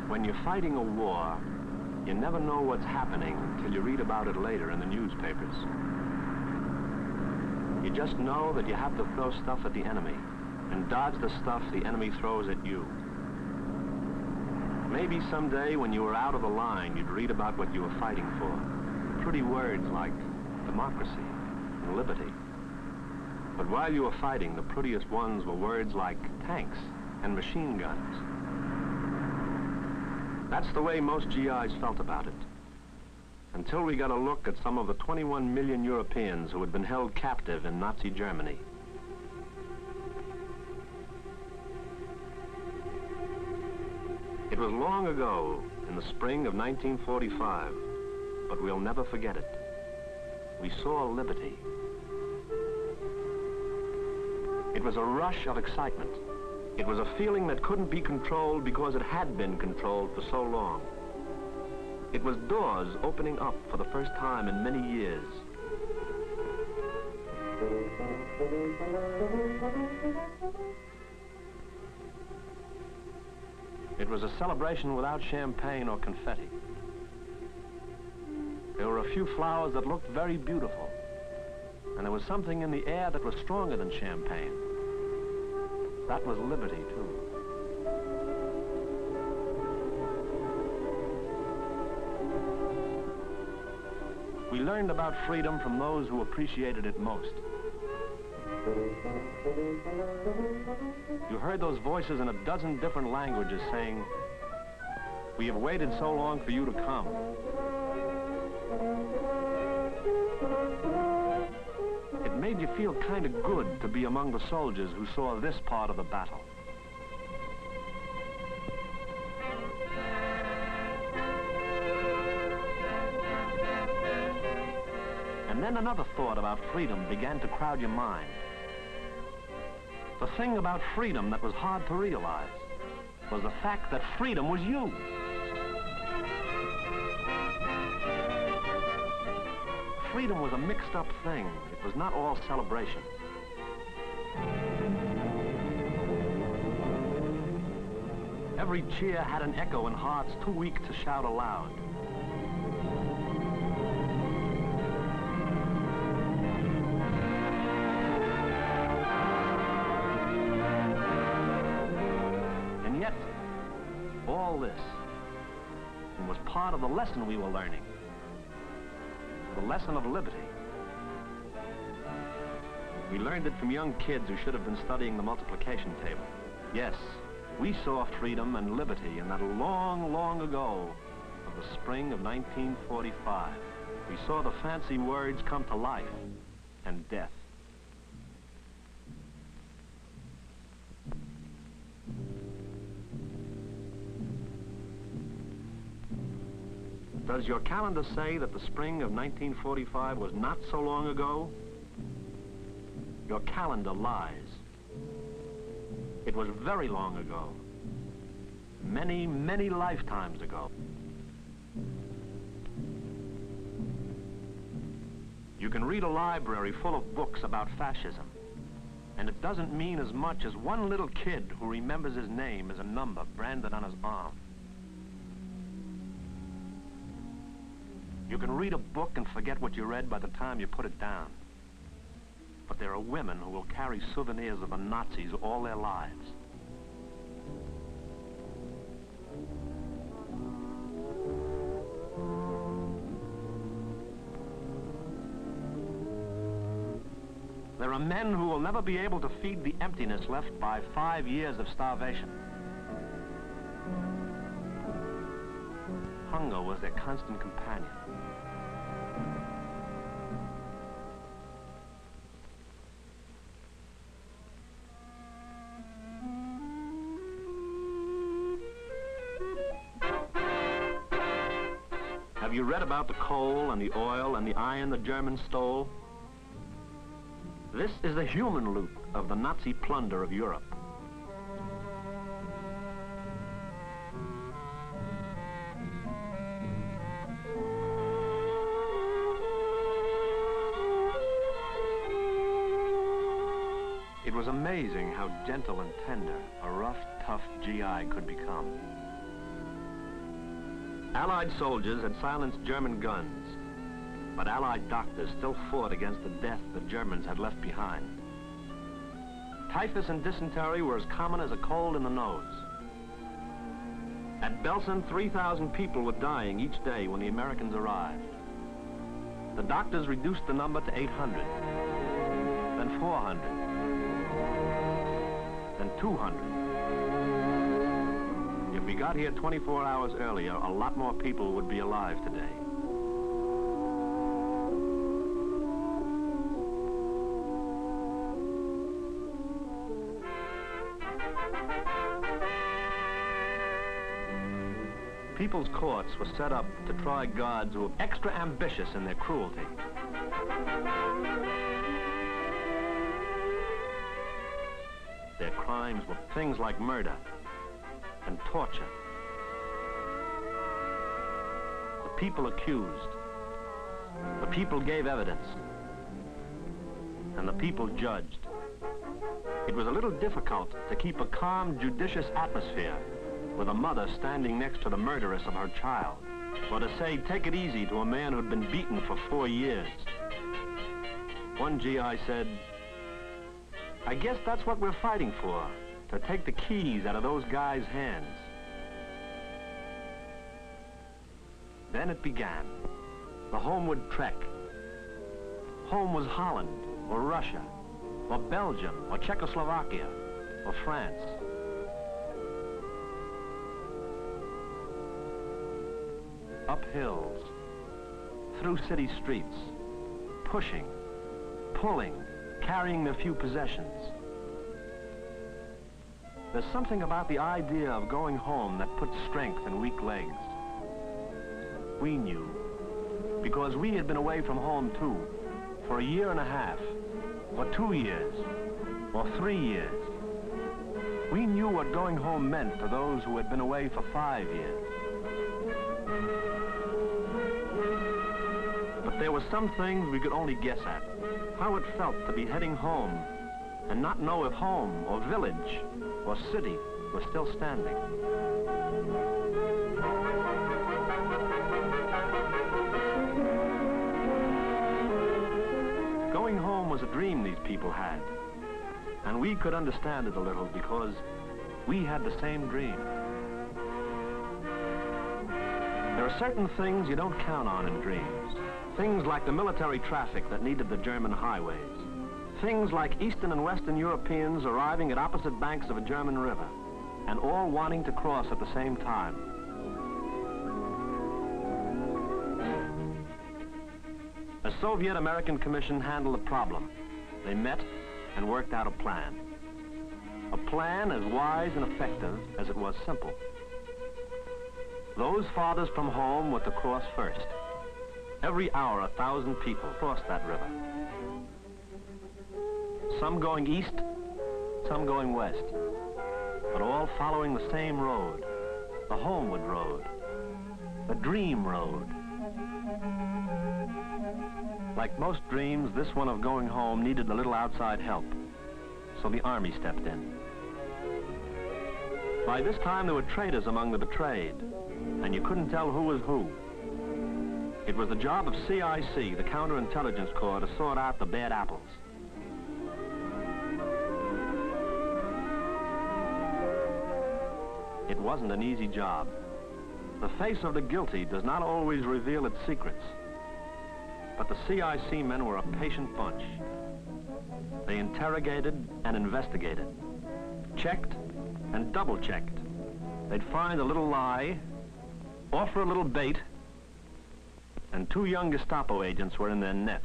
When you're fighting a war, you never know what's happening till you read about it later in the newspapers. You just know that you have to throw stuff at the enemy and dodge the stuff the enemy throws at you. Maybe someday when you were out of the line, you'd read about what you were fighting for. Pretty words like democracy and liberty. But while you were fighting, the prettiest ones were words like tanks and machine guns. That's the way most GIs felt about it. Until we got a look at some of the 21 million Europeans who had been held captive in Nazi Germany. It was long ago, in the spring of 1945, but we'll never forget it. We saw liberty. It was a rush of excitement. It was a feeling that couldn't be controlled because it had been controlled for so long. It was doors opening up for the first time in many years. It was a celebration without champagne or confetti. There were a few flowers that looked very beautiful, and there was something in the air that was stronger than champagne. That was liberty, too. We learned about freedom from those who appreciated it most. You heard those voices in a dozen different languages saying, "We have waited so long for you to come." It made you feel kind of good to be among the soldiers who saw this part of the battle. And then another thought about freedom began to crowd your mind. The thing about freedom that was hard to realize was the fact that freedom was you. Freedom was a mixed-up thing. It was not all celebration. Every cheer had an echo in hearts too weak to shout aloud. And yet, all this was part of the lesson we were learning. The lesson of liberty. We learned it from young kids who should have been studying the multiplication table. Yes, we saw freedom and liberty in that long, long ago of the spring of 1945. We saw the fancy words come to life and death. Does your calendar say that the spring of 1945 was not so long ago? Your calendar lies. It was very long ago. Many, many lifetimes ago. You can read a library full of books about fascism, and it doesn't mean as much as one little kid who remembers his name as a number branded on his arm. You can read a book and forget what you read by the time you put it down. But there are women who will carry souvenirs of the Nazis all their lives. There are men who will never be able to feed the emptiness left by 5 years of starvation. Hunger was their constant companion. Have you read about the coal and the oil and the iron the Germans stole? This is the human loot of the Nazi plunder of Europe. It was amazing how gentle and tender a rough, tough GI could become. Allied soldiers had silenced German guns, but Allied doctors still fought against the death the Germans had left behind. Typhus and dysentery were as common as a cold in the nose. At Belsen, 3,000 people were dying each day when the Americans arrived. The doctors reduced the number to 800, then 400, then 200. If we got here 24 hours earlier, a lot more people would be alive today. People's courts were set up to try gods who were extra ambitious in their cruelty. Their crimes were things like murder and torture. The people accused, the people gave evidence, and the people judged. It was a little difficult to keep a calm, judicious atmosphere with a mother standing next to the murderess of her child, or to say, take it easy to a man who'd been beaten for 4 years. One GI said, I guess that's what we're fighting for, to take the keys out of those guys' hands. Then it began, the homeward trek. Home was Holland, or Russia, or Belgium, or Czechoslovakia, or France. Up hills, through city streets, pushing, pulling, carrying their few possessions. There's something about the idea of going home that puts strength in weak legs. We knew, because we had been away from home too, for 1.5 years, or 2 years, or 3 years. We knew what going home meant to those who had been away for 5 years. But there were some things we could only guess at. How it felt to be heading home and not know if home or village or city was still standing. Going home was a dream these people had, and we could understand it a little because we had the same dream. There are certain things you don't count on in dreams. Things like the military traffic that needed the German highways. Things like Eastern and Western Europeans arriving at opposite banks of a German river, and all wanting to cross at the same time. A Soviet-American commission handled the problem. They met and worked out a plan. A plan as wise and effective as it was simple. Those fathers from home were to cross first. Every hour, 1,000 people crossed that river. Some going east, some going west, but all following the same road, the homeward road, the dream road. Like most dreams, this one of going home needed a little outside help, so the Army stepped in. By this time, there were traitors among the betrayed, and you couldn't tell who was who. It was the job of CIC, the Counterintelligence Corps, to sort out the bad apples. It wasn't an easy job. The face of the guilty does not always reveal its secrets. But the CIC men were a patient bunch. They interrogated and investigated, checked and double-checked. They'd find a little lie, offer a little bait, and 2 young Gestapo agents were in their net.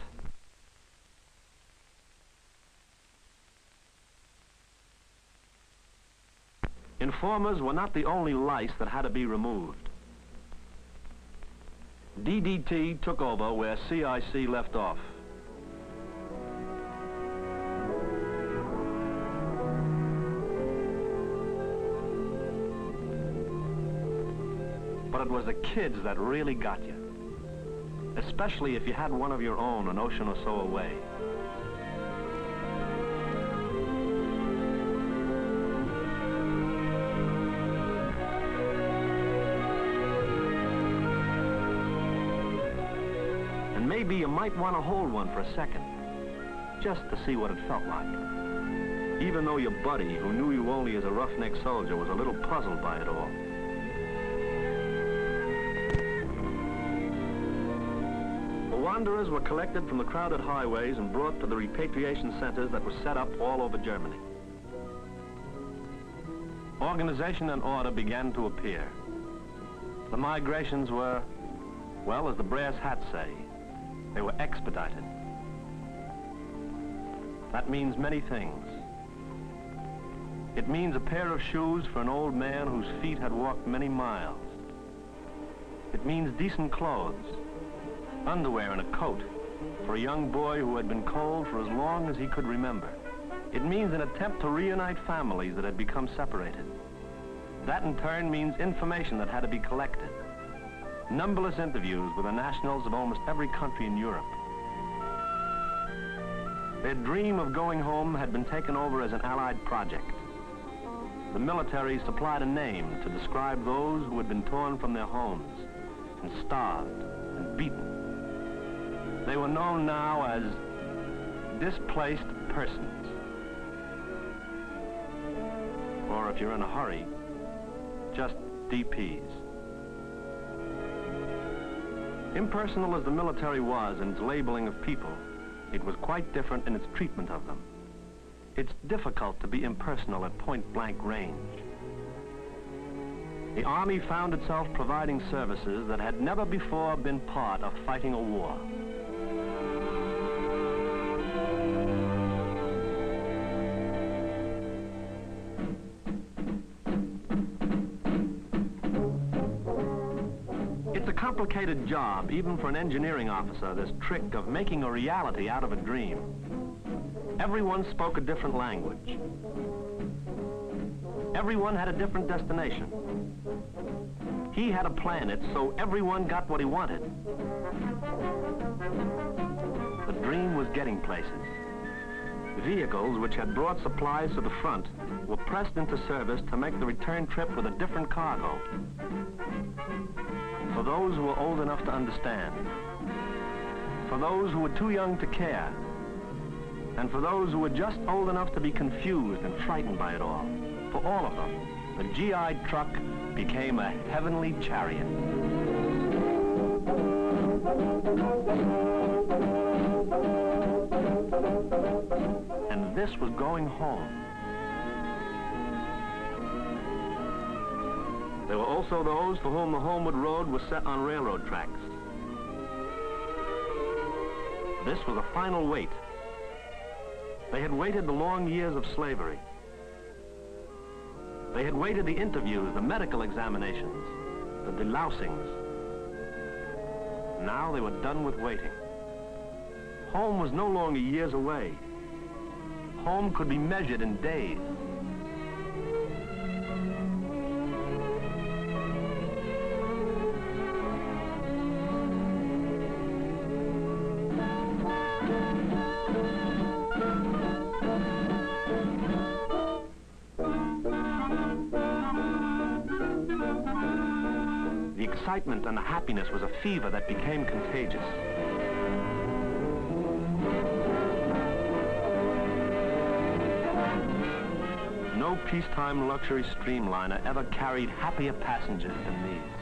Informers were not the only lice that had to be removed. DDT took over where CIC left off. But it was the kids that really got you, especially if you had one of your own an ocean or so away. maybe you might want to hold one for a second, just to see what it felt like. Even though your buddy, who knew you only as a roughneck soldier, was a little puzzled by it all. The wanderers were collected from the crowded highways and brought to the repatriation centers that were set up all over Germany. Organization and order began to appear. The migrations were, well, as the brass hats say, they were expedited. That means many things. It means a pair of shoes for an old man whose feet had walked many miles. It means decent clothes, underwear and a coat for a young boy who had been cold for as long as he could remember. It means an attempt to reunite families that had become separated. That in turn means information that had to be collected. Numberless interviews with the nationals of almost every country in Europe. Their dream of going home had been taken over as an Allied project. The military supplied a name to describe those who had been torn from their homes and starved and beaten. They were known now as displaced persons. Or if you're in a hurry, just DPs. Impersonal as the military was in its labeling of people, it was quite different in its treatment of them. It's difficult to be impersonal at point-blank range. The Army found itself providing services that had never before been part of fighting a war. It's a complicated job, even for an engineering officer, this trick of making a reality out of a dream. Everyone spoke a different language. Everyone had a different destination. He had to plan it so everyone got what he wanted. The dream was getting places. Vehicles which had brought supplies to the front were pressed into service to make the return trip with a different cargo. For those who were old enough to understand. For those who were too young to care. And for those who were just old enough to be confused and frightened by it all. For all of them, the GI truck became a heavenly chariot. And this was going home. There were also those for whom the homeward road was set on railroad tracks. This was a final wait. They had waited the long years of slavery. They had waited the interviews, the medical examinations, the delousings. Now they were done with waiting. Home was no longer years away. Home could be measured in days. The excitement and the happiness was a fever that became contagious. No peacetime luxury streamliner ever carried happier passengers than these.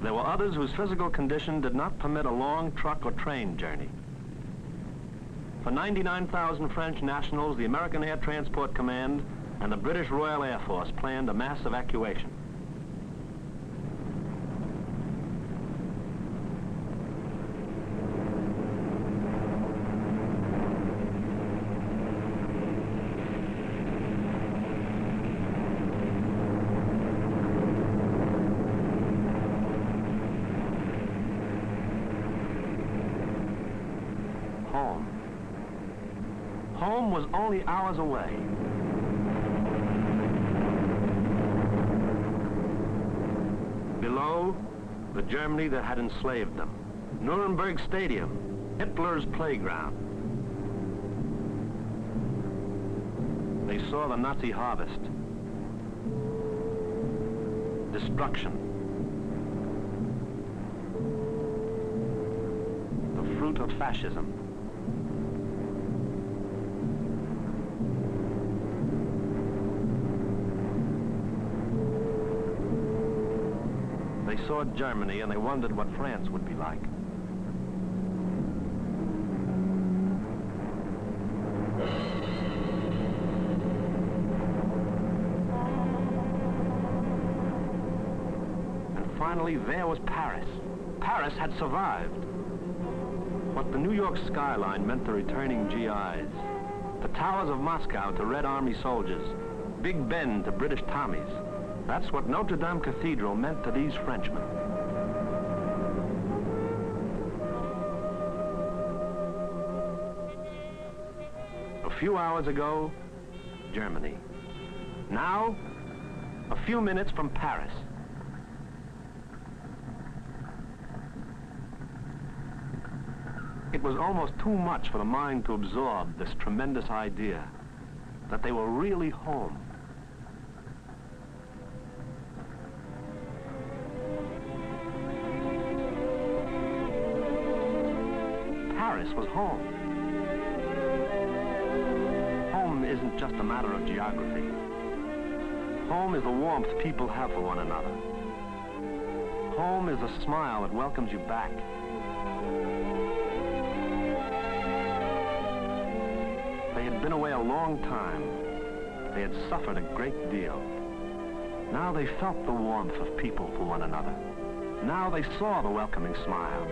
There were others whose physical condition did not permit a long truck or train journey. For 99,000 French nationals, the American Air Transport Command and the British Royal Air Force planned a mass evacuation. Home. Home was only hours away. Below, the Germany that had enslaved them. Nuremberg Stadium, Hitler's playground. They saw the Nazi harvest. Destruction. The fruit of fascism. They saw Germany and they wondered what France would be like. Finally, there was Paris. Paris had survived. What the New York skyline meant to returning GIs, the towers of Moscow to Red Army soldiers, Big Ben to British Tommies, that's what Notre Dame Cathedral meant to these Frenchmen. A few hours ago, Germany. Now, a few minutes from Paris. It was almost too much for the mind to absorb this tremendous idea that they were really home. Paris was home. Home isn't just a matter of geography. Home is the warmth people have for one another. Home is a smile that welcomes you back. They had been away a long time. They had suffered a great deal. Now they felt the warmth of people for one another. Now they saw the welcoming smile.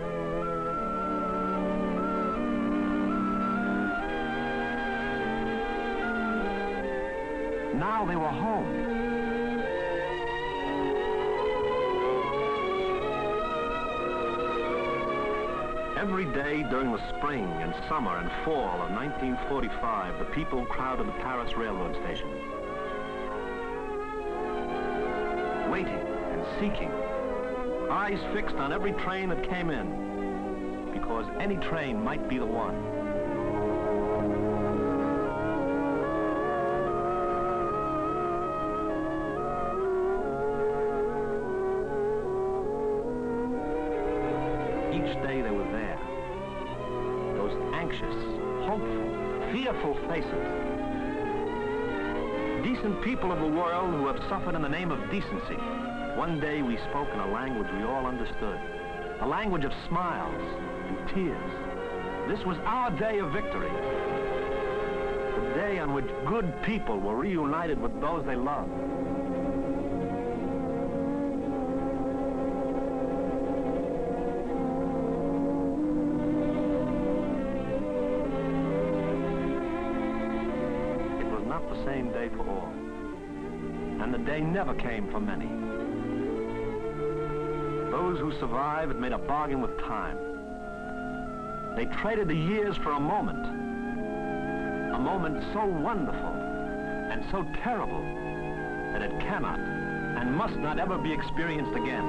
Now they were home. Every day during the spring and summer and fall of 1945, the people crowded the Paris railroad station, waiting and seeking, eyes fixed on every train that came in, because any train might be the one. Each day they were there. Those anxious, hopeful, fearful faces. Decent people of the world who have suffered in the name of decency. One day we spoke in a language we all understood. A language of smiles and tears. This was our day of victory. The day on which good people were reunited with those they loved. The same day for all. And the day never came for many. Those who survived had made a bargain with time. They traded the years for a moment so wonderful and so terrible that it cannot and must not ever be experienced again.